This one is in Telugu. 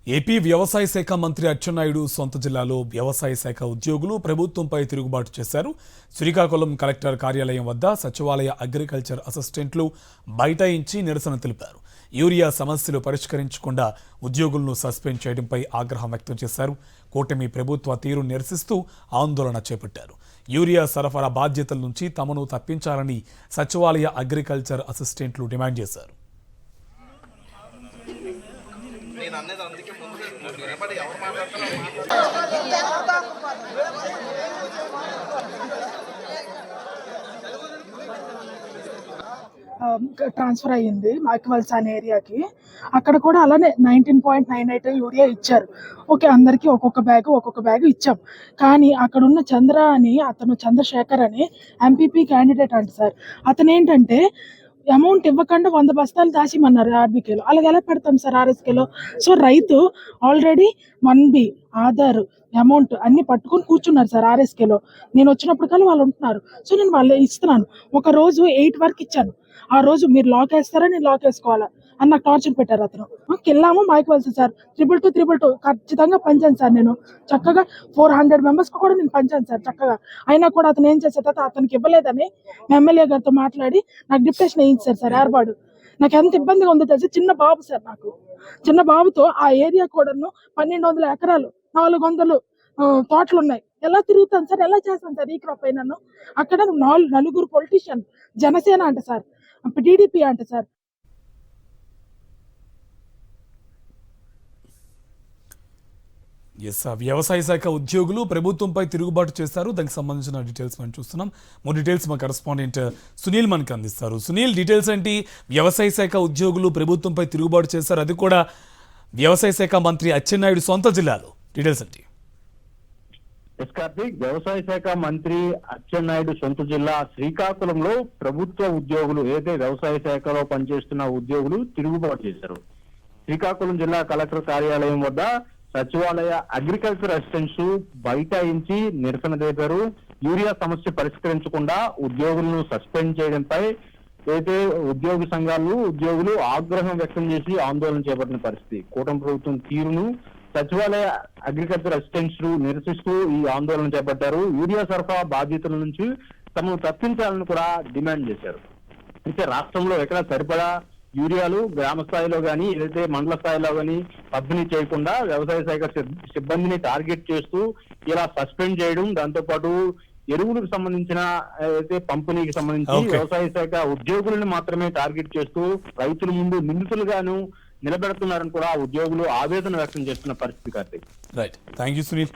ఏపీ వ్యవసాయ శాఖ మంత్రి అచ్చెన్నాయుడు సొంత జిల్లాలో వ్యవసాయ శాఖ ఉద్యోగులు ప్రభుత్వంపై తిరుగుబాటు చేశారు. శ్రీకాకుళం కలెక్టర్ కార్యాలయం వద్ద సచివాలయ అగ్రికల్చర్ అసిస్టెంట్లు బైఠాయించి నిరసన తెలిపారు. యూరియా సమస్యలు పరిష్కరించకుండా ఉద్యోగులను సస్పెండ్ చేయడంపై ఆగ్రహం వ్యక్తం చేశారు. కూటమి ప్రభుత్వ తీరు నిరసిస్తూ ఆందోళన చేపట్టారు. యూరియా సరఫరా బాధ్యతల నుంచి తమను తప్పించాలని సచివాలయ అగ్రికల్చర్ అసిస్టెంట్లు డిమాండ్ చేశారు. ట్రాన్స్ఫర్ అయ్యింది మైక్వల్స్ అనే ఏరియాకి. అక్కడ కూడా అలానే 19.98 యూరియా ఇచ్చారు. ఓకే, అందరికీ ఒక్కొక్క బ్యాగ్ ఇచ్చాం. కానీ అక్కడ ఉన్న చంద్ర అని అతను, చంద్రశేఖర్ అని ఎంపీపీ క్యాండిడేట్ అంట సార్. అతను ఏంటంటే అమౌంట్ ఇవ్వకుండా 100 బస్తాలు దాచిమన్నారు ఆర్బీకేలో. అలాగే ఎలా పెడతాం సార్ ఆర్ఎస్కేలో? సో రైతు ఆల్రెడీ 1B ఆధార్ అమౌంట్ అన్ని పట్టుకొని కూర్చున్నారు సార్ ఆర్ఎస్కేలో. నేను వచ్చినప్పుడు కల్లా వాళ్ళు ఉంటున్నారు. సో నేను వాళ్ళు ఇస్తున్నాను. ఒక రోజు 8 వరకు ఇచ్చాను. ఆ రోజు మీరు లాక్ వేస్తారా, నేను లాక్ వేసుకోవాలా అని నాకు టార్చర్ పెట్టారు అతను. కెళ్ళాము మైక్వల్స్ సార్ 222 ఖచ్చితంగా పంచాను సార్. నేను చక్కగా 400 మెంబర్స్కి కూడా నేను పంచాను సార్ చక్కగా. అయినా కూడా అతను ఏం చేసే తర్వాత అతనికి ఇవ్వలేదని ఎమ్మెల్యే గారితో మాట్లాడి నాకు డిప్యుటేషన్ వేయించారు సార్ ఏర్పాటు. నాకు ఎంత ఇబ్బందిగా ఉందో తెలిసి, చిన్న బాబు సార్ నాకు. చిన్న బాబుతో ఆ ఏరియా కూడాను 1200 ఎకరాలు 400 తోటలు ఉన్నాయి. ఎలా తిరుగుతాను సార్, ఎలా చేస్తాను సార్ ఈ క్రాప్ అయినాను? అక్కడ నలుగురు పొలిటీషియన్, జనసేన అంట సార్, టీడీపీ అంట సార్. వ్యవసాయ శాఖ ఉద్యోగులు ప్రభుత్వంపై తిరుగుబాటు చేస్తారు. దానికి సంబంధించిన డీటెయిల్స్ మనం చూస్తున్నాం. మోర్ డీటెయిల్స్ మా కరెస్పాండెంట్ సునీల్ మనకు అందిస్తారు. సునీల్, డీటెయిల్స్ ఏంటి? వ్యవసాయ శాఖ ఉద్యోగులు ప్రభుత్వంపై తిరుగుబాటు చేస్తారు, అది కూడా వ్యవసాయ శాఖ మంత్రి అచ్చెన్నాయుడు సొంత జిల్లాలో. డీటెయిల్స్ ఏంటి? కార్తీక్, వ్యవసాయ శాఖ మంత్రి అచ్చెన్నాయుడు సొంత జిల్లా శ్రీకాకుళంలో ప్రభుత్వ ఉద్యోగులు, ఏదైతే వ్యవసాయ శాఖలో పనిచేస్తున్న ఉద్యోగులు తిరుగుబాటు చేశారు. శ్రీకాకుళం జిల్లా కలెక్టర్ కార్యాలయం వద్ద సచివాలయ అగ్రికల్చర్ అసిస్టెంట్స్ బైఠాయించి నిరసన తెలిపారు. యూరియా సమస్య పరిష్కరించకుండా ఉద్యోగులను సస్పెండ్ చేయడంపై అయితే ఉద్యోగులు ఆగ్రహం వ్యక్తం చేసి ఆందోళన చేపట్టిన పరిస్థితి. కూటమి ప్రభుత్వం తీరును సచివాలయ అగ్రికల్చర్ అసిస్టెంట్స్ నిరసిస్తూ ఈ ఆందోళన చేపట్టారు. యూరియా సరఫరా బాధ్యతల నుంచి తమను తప్పించాలని కూడా డిమాండ్ చేశారు. అయితే రాష్ట్రంలో ఎక్కడ సరిపడా యూరియాలు గ్రామ స్థాయిలో గానీ, ఏదైతే మండల స్థాయిలో గానీ పంపిణీ చేయకుండా వ్యవసాయ శాఖ సిబ్బందిని టార్గెట్ చేస్తూ ఇలా సస్పెండ్ చేయడం, దాంతో పాటు ఎరువులకు సంబంధించిన అయితే పంపిణీకి సంబంధించి వ్యవసాయ శాఖ ఉద్యోగులను మాత్రమే టార్గెట్ చేస్తూ రైతుల ముందు నిందితులుగాను నిలబెడుతున్నారని కూడా ఉద్యోగులు ఆవేదన వ్యక్తం చేస్తున్న పరిస్థితి. Karthik, right, thank you Sunil.